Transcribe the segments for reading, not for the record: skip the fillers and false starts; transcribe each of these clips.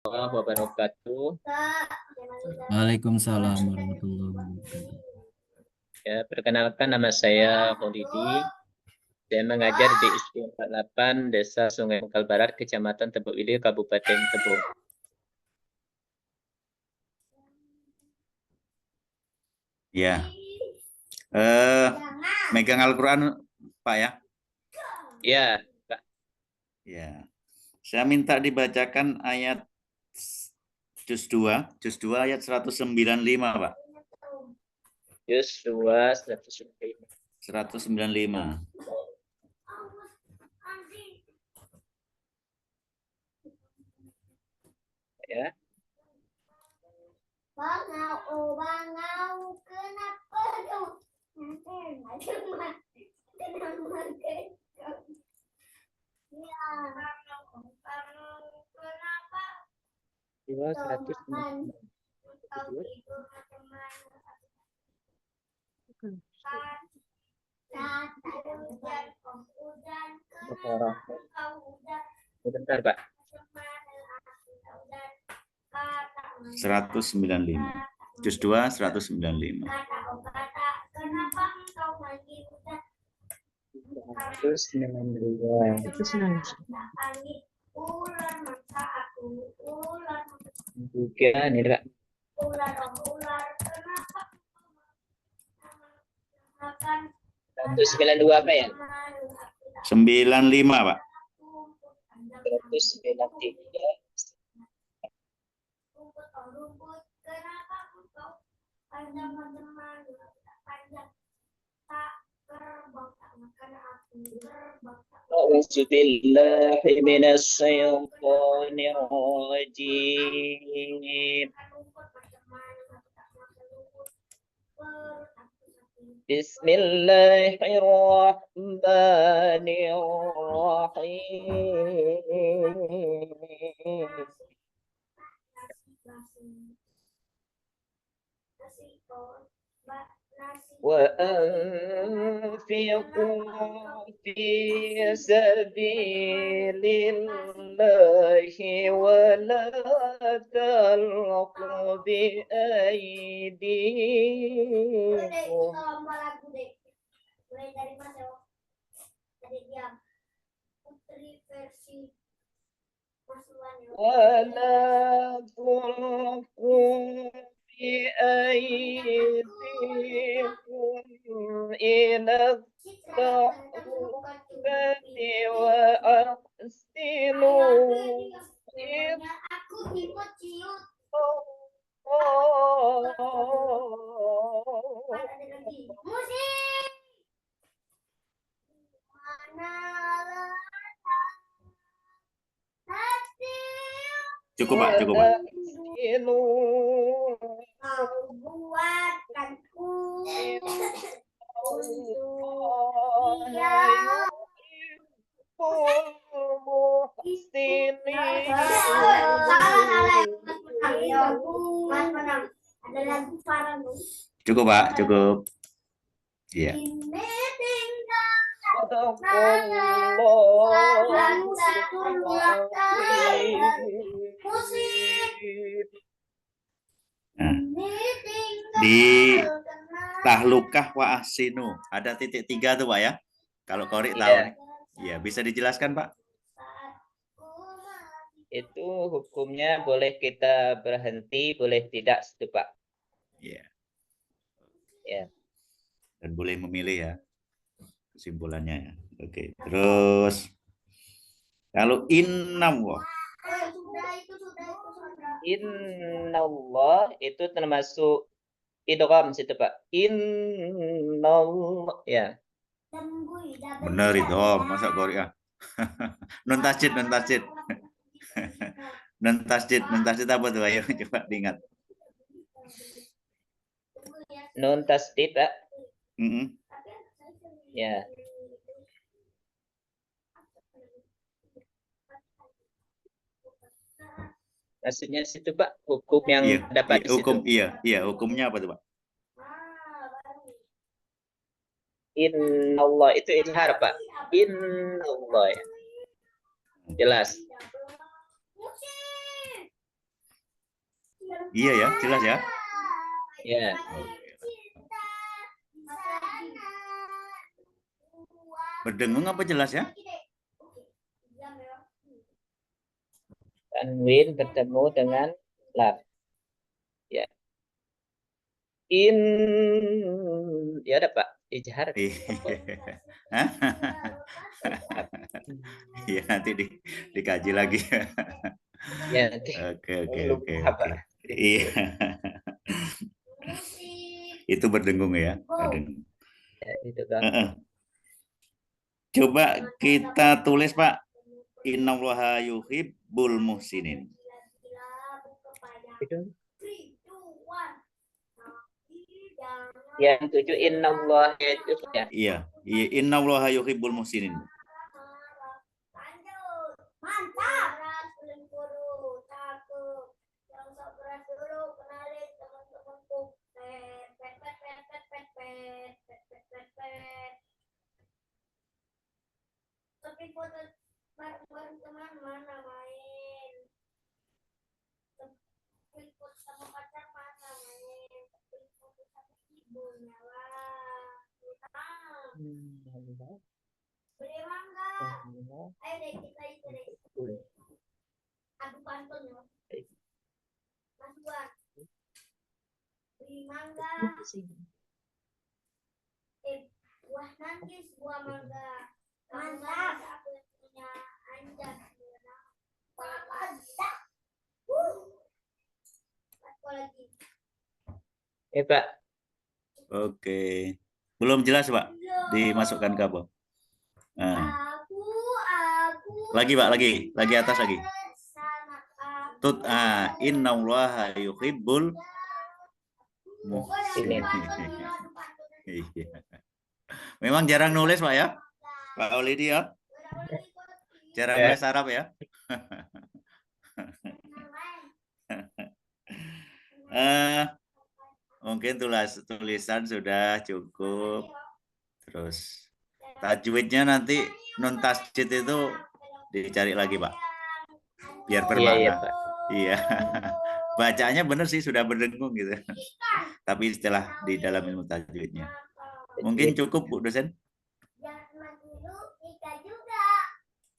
Warahmatullahi wabarakatuh. Waalaikumsalam warahmatullahi wabarakatuh. Ya, perkenalkan nama saya Kholidi. Saya mengajar di SD 48 Desa Sungai Mungkal Barat, Kecamatan Tebuk Ilih, Kabupaten Tebuk. Ya, megang Al-Quran, Pak ya? Ya, Pak. Ya, saya minta dibacakan ayat juz 2 ayat 195, Pak. Juz 2, 195. 195. Ya. Bangau, kenapa dong? Kenapa? 2, 195. Bentar, Pak. 195. Juz 2, 195. Terus 92. Tiga, nih, Pak. 192 apa ya? 95, Pak. 193. أعوذ بالله من الشيطان الرجيم. بسم الله الرحمن الرحيم. وأنفقوا في سبيل الله ولا تلقوا بأيديكم ولا تلقوا بأيديكم إلى التهلكة وأحسنوا إن Cukup, Pak, cukup, Pak. Cukup, Pak, cukup. Iya. Nah, di tahlukah wa ahsinu ada titik 3 tuh, Pak ya? Kalau Korik tahu nih. Iya, bisa dijelaskan, Pak? Itu hukumnya boleh kita berhenti, boleh tidak, Pak. Iya. Ya. Dan boleh memilih ya kesimpulannya ya. Oke, terus kalau innallah. Innallah itu termasuk idgham situ, Pak. Innallah ya. Benar itu, masa Korik ya? Non tasjid, non tasjid. Non tasjid, non tasjid apa tuh? Ayo coba diingat. Non tasdid, Pak. Ya. Maksudnya situ, Pak, hukum yang dapat di situ. Hukum, iya, hukumnya apa tuh, Pak? Innallah itu izhar, Pak. Innallah ya. Jelas. Iya ya, jelas ya. Ya, Berdengung apa jelas ya? tanwin bertemu dengan lam. Ya. Ya ada Pak, ijhar. Iya, nanti dikaji lagi. Ya nanti Oke, oke, oke, lupa oke. Pak. Iya, itu berdengung ya. Berdengung. Ya, itu Bang. Heeh. Coba kita tulis Pak. Innallaha yuhibbul muhsinin. Itu yang 7 innallah itu ya. Iya, iya, innallaha yuhibbul muhsinin. Mantap. Yang sok keras dulu, kenalin teman-temanku. Pet, pet, pet, pet, pet, pet, pet, pet, pet, pet, pet. Tapi foto bareng-bareng teman mana main? Tapi foto sama pacar mana main? Tapi foto sama ibunya lah. Beli mangga. Ayo deh kita itu deh. Adu pantun ya. Mas Buan. Beli mangga. Buah nangis, buah mangga. Mantap. Aku yang punya anjak. Mantap. Apa lagi? Pak. Oke. Belum jelas Pak? Dimasukkan ke apa? Nah. Lagi Pak, lagi atas lagi. Innallaha yuhibbul muhsinin. Iya. Memang jarang nulis Pak ya? Pak Olidi ya? Jarang nulis Arab ya? Mungkin tulisan sudah cukup. Terus tajwidnya nanti nun tasjid itu dicari lagi Pak. Biar bermakna. Iya, Pak. Iya. Bacanya benar sih, sudah berdengung gitu. Tapi setelah di dalam ilmu tajwidnya. Mungkin cukup Bu dosen.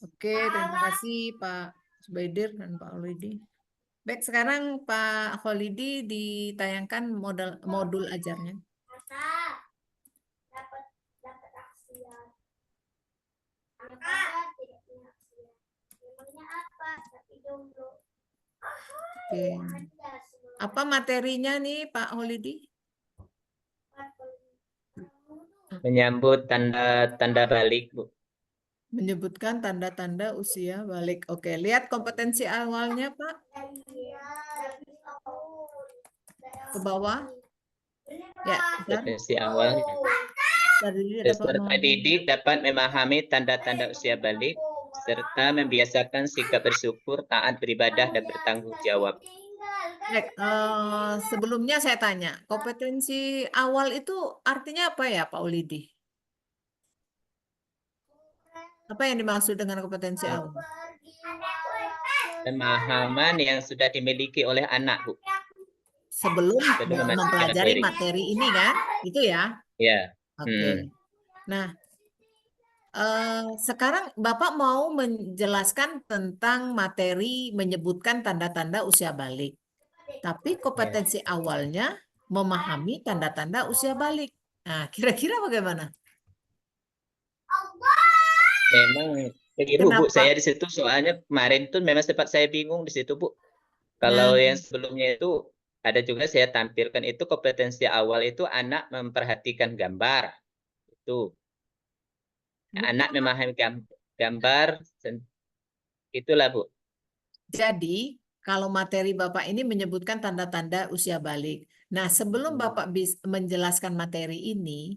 Oke, terima kasih Pak Subaidir dan Pak Olidi. Baik, sekarang Pak Kholidi ditayangkan modul ajarnya. Dapat aksian. Angka tidak punya aksian. Memangnya apa? Tapi jomblo. Oke. Apa materinya nih Pak Kholidi? Menyambut tanda balik, Bu. Menyebutkan tanda-tanda usia balik. Oke, lihat kompetensi awalnya Pak. Ke bawah. Ya, kompetensi awalnya. Peserta didik dapat memahami tanda-tanda usia balik serta membiasakan sikap bersyukur, taat beribadah, dan bertanggung jawab. Baik, sebelumnya saya tanya, kompetensi awal itu artinya apa ya Pak Olidi? Apa yang dimaksud dengan kompetensi awal? Pemahaman yang sudah dimiliki oleh anak, Bu. Sebelum memasuki mempelajari materi ini kan? Itu ya? Ya. Oke. Nah, sekarang Bapak mau menjelaskan tentang materi menyebutkan tanda-tanda usia balik. Tapi kompetensi awalnya memahami tanda-tanda usia balik. Nah, kira-kira bagaimana? Memang keliru Bu, saya di situ soalnya kemarin tuh memang sempat saya bingung di situ Bu. Kalau yang sebelumnya itu ada juga saya tampilkan itu kompetensi awal itu anak memperhatikan gambar. Itu. Anak memahami gambar itulah Bu. Jadi, kalau materi Bapak ini menyebutkan tanda-tanda usia balik. Nah, sebelum Bapak menjelaskan materi ini,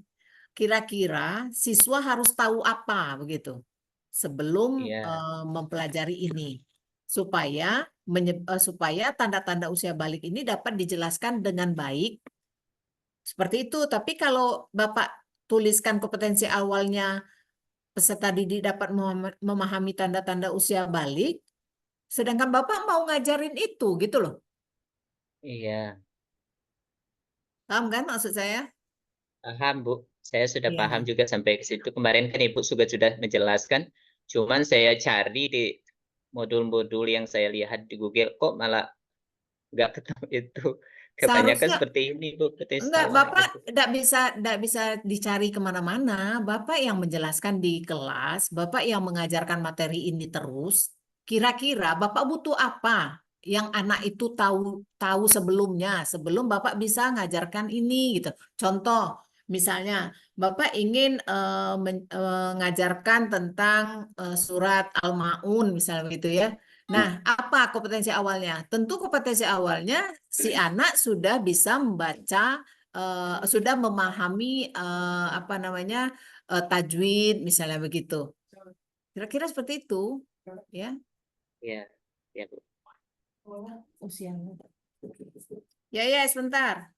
kira-kira siswa harus tahu apa begitu sebelum mempelajari ini supaya tanda-tanda usia balik ini dapat dijelaskan dengan baik seperti itu. Tapi kalau Bapak tuliskan kompetensi awalnya peserta didik dapat memahami tanda-tanda usia balik, sedangkan Bapak mau ngajarin itu gitu loh. Iya, Paham kan maksud saya? paham Bu. Saya sudah paham Iya. juga sampai ke situ. Kemarin kan Ibu sudah menjelaskan. Cuman saya cari di modul-modul yang saya lihat di Google kok malah nggak ketemu itu. Kebanyakan Seharusnya seperti ini Bu, potensi enggak, awal Bapak itu. tidak bisa dicari kemana-mana. Bapak yang menjelaskan di kelas, Bapak yang mengajarkan materi ini terus. Kira-kira Bapak butuh apa yang anak itu tahu tahu sebelumnya, sebelum Bapak bisa ngajarkan ini gitu. Contoh, misalnya Bapak ingin mengajarkan tentang surat Al-Maun misalnya begitu ya. Nah, apa kompetensi awalnya? Tentu kompetensi awalnya si anak sudah bisa membaca, sudah memahami apa namanya tajwid misalnya begitu. Kira-kira seperti itu, ya. Iya, ya Bu. Usianya. Ya, ya, sebentar.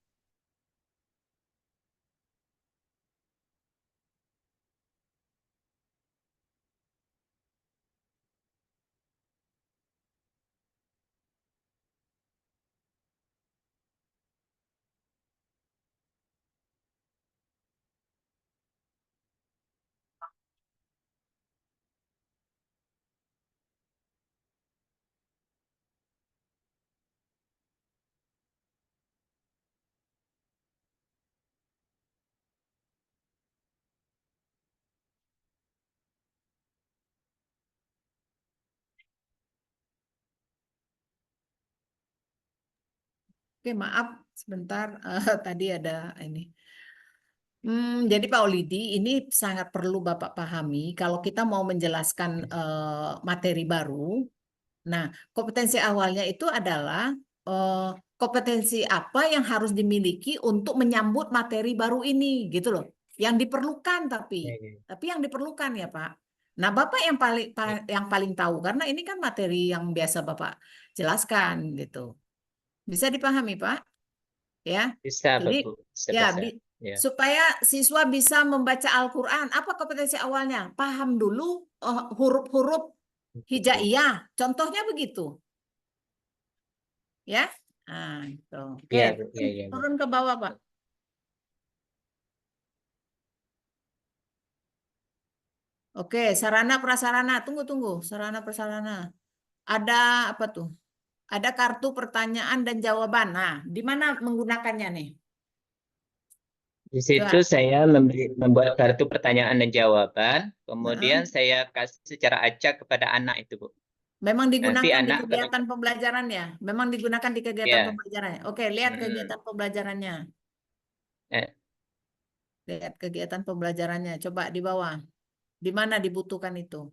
Oke, maaf, sebentar. Tadi ada ini. Jadi Pak Olidi, ini sangat perlu Bapak pahami kalau kita mau menjelaskan materi baru. Nah, kompetensi awalnya itu adalah kompetensi apa yang harus dimiliki untuk menyambut materi baru ini, gitu loh. Yang diperlukan Iya, iya. tapi yang diperlukan ya Pak. Nah, Bapak Iya. yang paling tahu karena ini kan materi yang biasa Bapak jelaskan gitu. Bisa dipahami Pak? Ya. Bisa Jadi Bu, bisa ya bisa. Ya. supaya siswa bisa membaca Al-Qur'an, apa kompetensi awalnya? Paham dulu huruf-huruf hijaiyah. Contohnya begitu, ya. Nah, itu. Oke, Iya Bu, iya iya Bu. turun ke bawah, Pak. Oke, sarana prasarana. Tunggu. Sarana prasarana. Ada apa tuh? Ada kartu pertanyaan dan jawaban. Nah, di mana menggunakannya nih? Di situ Coba. saya membuat kartu pertanyaan dan jawaban, kemudian Heeh. saya kasih secara acak kepada anak itu, Bu. Memang Nanti digunakan di anak kegiatan pembelajaran ya? Memang digunakan di kegiatan ya, pembelajaran ya? Oke, lihat mm, kegiatan pembelajarannya. eh, Lihat kegiatan pembelajarannya. Coba di bawah. Di mana dibutuhkan itu?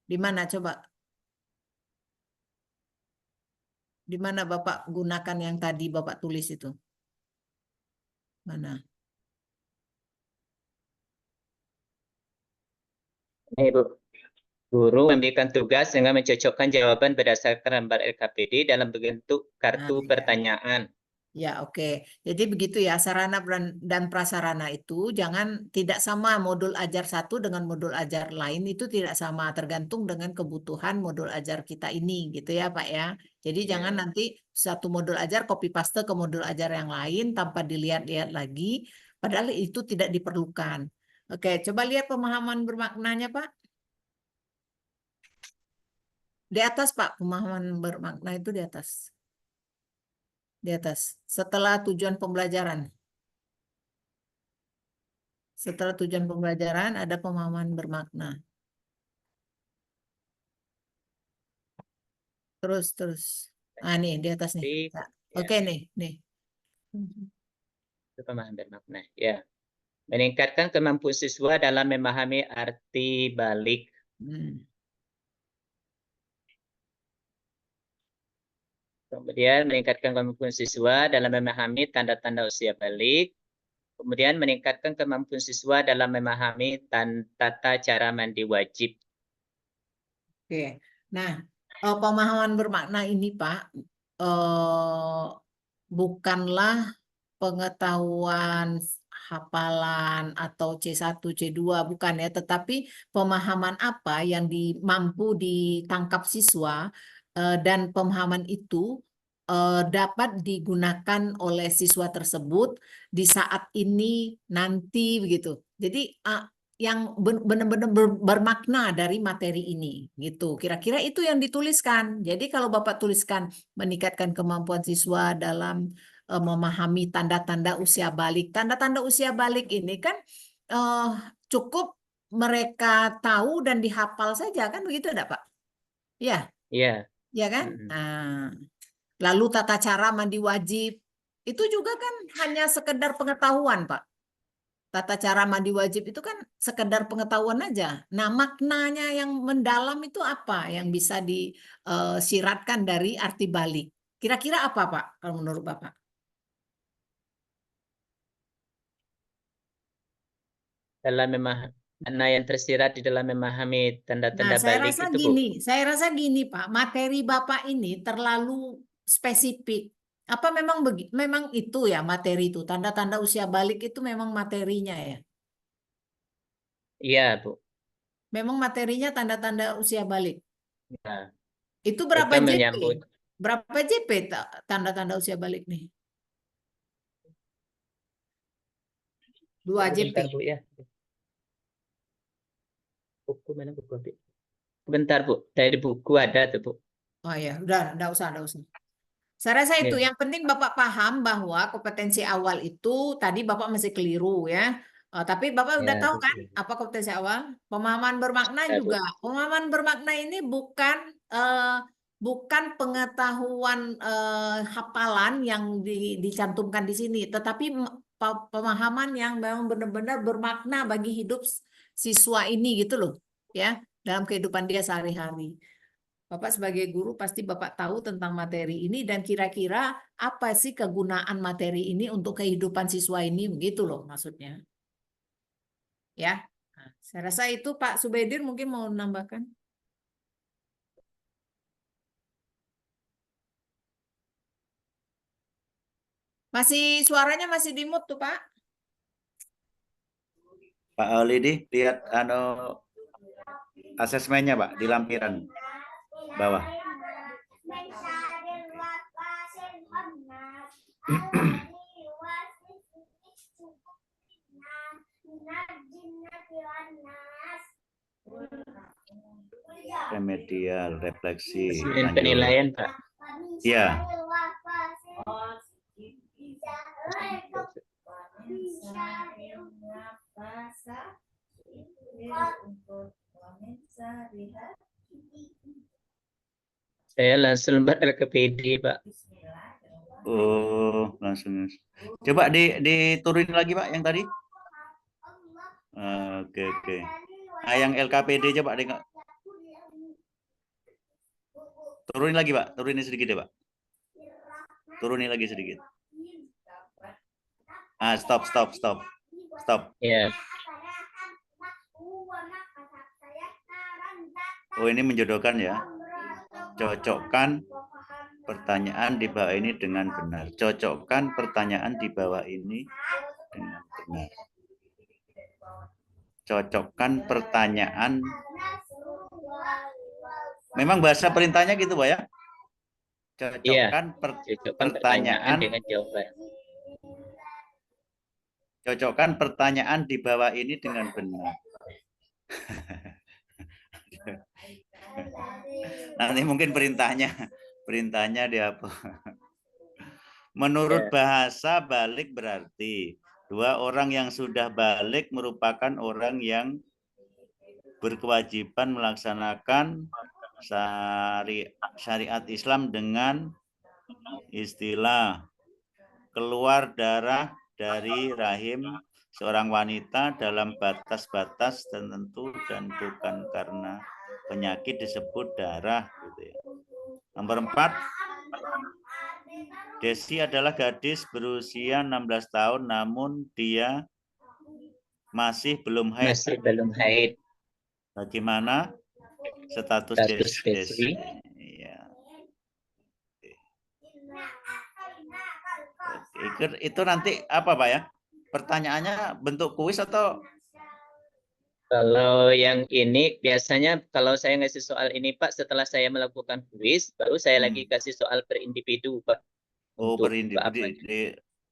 Di mana coba? Di mana Bapak gunakan yang tadi Bapak tulis itu? Mana? ini Bu. Guru memberikan tugas dengan mencocokkan jawaban berdasarkan lembar LKPD dalam bentuk Nah, kartu ya. pertanyaan. Ya, oke. Jadi begitu ya, sarana dan prasarana itu jangan tidak sama modul ajar satu dengan modul ajar lain itu tidak sama, tergantung dengan kebutuhan modul ajar kita ini, gitu ya, Pak ya. Jadi jangan Ya. nanti satu modul ajar copy paste ke modul ajar yang lain tanpa dilihat-lihat lagi, padahal itu tidak diperlukan. Oke, coba lihat pemahaman bermaknanya, Pak. Di atas, Pak, pemahaman bermakna itu di atas. Di atas. Setelah tujuan pembelajaran. Setelah tujuan pembelajaran ada pemahaman bermakna. Terus. Ah, nih di atas nih. Jadi, Ya. ya, Oke nih. itu pemahaman bermakna. Ya. Meningkatkan kemampuan siswa dalam memahami arti balik. Hmm. Kemudian meningkatkan kemampuan siswa dalam memahami tanda-tanda usia balik. Kemudian meningkatkan kemampuan siswa dalam memahami tata cara mandi wajib. Oke. Nah, pemahaman bermakna ini Pak bukanlah pengetahuan hafalan atau C1, C2, bukan ya, tetapi pemahaman apa yang mampu ditangkap siswa dan pemahaman itu dapat digunakan oleh siswa tersebut di saat ini nanti begitu. Jadi yang benar-benar bermakna dari materi ini gitu. Kira-kira itu yang dituliskan. Jadi kalau Bapak tuliskan meningkatkan kemampuan siswa dalam memahami tanda-tanda usia balik. Tanda-tanda usia balik ini kan cukup mereka tahu dan dihafal saja kan begitu enggak Pak? Ya, Iya. ya kan? Nah, lalu tata cara mandi wajib itu juga kan hanya sekedar pengetahuan Pak. Tata cara mandi wajib itu kan sekedar pengetahuan aja. Nah, maknanya yang mendalam itu apa yang bisa disiratkan dari arti balik? Kira-kira apa, Pak, kalau menurut Bapak? Dalam mana yang tersirat di dalam memahami Nah, tanda-tanda saya balik rasa itu, Bu. gini, Pak, materi Bapak ini terlalu spesifik. Apa memang itu ya materi itu, tanda-tanda usia balik itu memang materinya ya? Iya, Bu. Memang materinya tanda-tanda usia balik. Nah, Itu berapa itu JP? menyambut Berapa JP tanda-tanda usia balik nih? 2 JP. bentar, Bu ya. Buku mana buku, Bu? Bentar, Bu. Dari buku ada tuh, Bu. Oh ya, udah, enggak usah. Saya rasa itu Iya. yang penting Bapak paham bahwa kompetensi awal itu tadi Bapak masih keliru ya. Tapi Bapak udah Ya, tahu Bu. kan apa kompetensi awal? Pemahaman bermakna Ya, Bu. juga. Pemahaman bermakna ini bukan pengetahuan hafalan yang dicantumkan di sini, tetapi pemahaman yang memang benar-benar bermakna bagi hidup siswa ini gitu loh, ya, dalam kehidupan dia sehari-hari. Bapak sebagai guru pasti Bapak tahu tentang materi ini dan kira-kira apa sih kegunaan materi ini untuk kehidupan siswa ini, begitu loh maksudnya. Ya, nah, saya rasa itu Pak Subaidir mungkin mau menambahkan. Suaranya masih di mute tuh Pak. Pak Holidi, lihat asesmennya Pak di lampiran bawah. Remedial, refleksi. Penilaian, Pak. Iya. Saya langsung LKPD, Pak. Oh, langsung. Coba diturunin lagi, Pak, yang tadi. Oke. Nah, yang LKPD coba turunin lagi, Pak. Turunin sedikit ya, Pak. Turunin lagi sedikit. Stop. Ya. Oh, ini menjodohkan ya. Cocokkan pertanyaan di bawah ini dengan benar. Cocokkan pertanyaan di bawah ini dengan benar. Cocokkan pertanyaan. Memang bahasa perintahnya gitu, Pak ya? Cocokkan pertanyaan dengan jawaban. Cocokkan pertanyaan di bawah ini dengan benar. Nanti mungkin perintahnya di apa? Menurut bahasa balik berarti 2 orang yang sudah balik merupakan orang yang berkewajiban melaksanakan syariat Islam dengan istilah keluar darah dari rahim seorang wanita dalam batas-batas tertentu dan bukan karena penyakit disebut darah gitu ya. Nomor 4, Desi adalah gadis berusia 16 tahun namun dia masih belum haid. Bagaimana status Desi? Ya. Itu nanti apa, Pak ya? pertanyaannya bentuk kuis atau Kalau yang ini biasanya kalau saya ngasih soal ini Pak, setelah saya melakukan kuis, baru saya lagi kasih soal per individu Pak. Untuk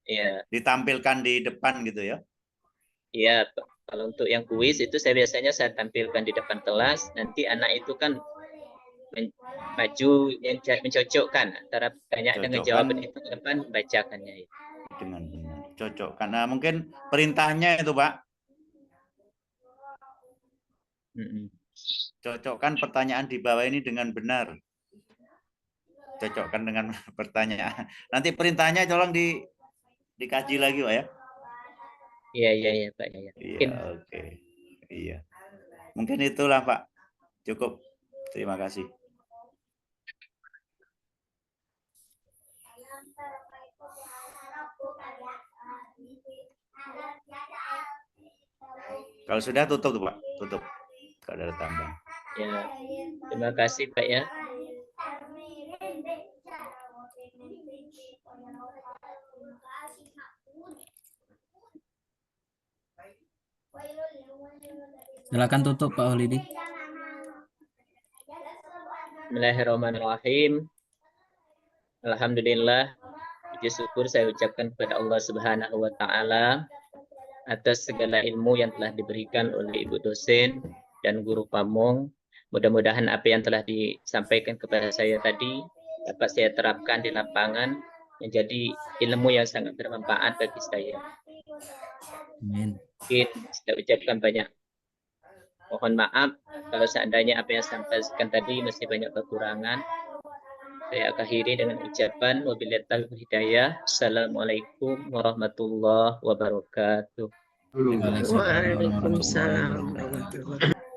ya, ditampilkan di depan gitu ya? Iya, kalau untuk yang kuis itu saya biasanya saya tampilkan di depan kelas, nanti anak itu kan maju yang mencocokkan antara pertanyaan dengan jawaban itu ke depan bacakannya. Dengan benar, cocok. Karena mungkin perintahnya itu Pak. Cocokkan pertanyaan di bawah ini dengan benar. Cocokkan dengan pertanyaan. Nanti perintahnya tolong dikaji lagi Pak ya. Iya Pak ya. Iya, oke. Iya. Mungkin itulah Pak. Cukup. Terima kasih. Kalau sudah tutup tuh Pak, tutup. Kalau ada tambah. Ya, terima kasih Pak ya. Silakan tutup Pak Holidi. Bismillahirrahmanirrahim. Alhamdulillah, puji syukur saya ucapkan kepada Allah Subhanahu wa taala atas segala ilmu yang telah diberikan oleh Ibu dosen dan guru pamong. Mudah-mudahan apa yang telah disampaikan kepada saya tadi dapat saya terapkan di lapangan menjadi ilmu yang sangat bermanfaat bagi saya. Amin. Mungkin saya ucapkan banyak mohon maaf kalau seandainya apa yang saya sampaikan tadi masih banyak kekurangan. Saya akhiri dengan ucapan wabillahi taufiq hidayah. Assalamualaikum warahmatullahi wabarakatuh. Waalaikumsalam warahmatullahi Waalaikumsalam wabarakatuh. warahmatullahi wabarakatuh.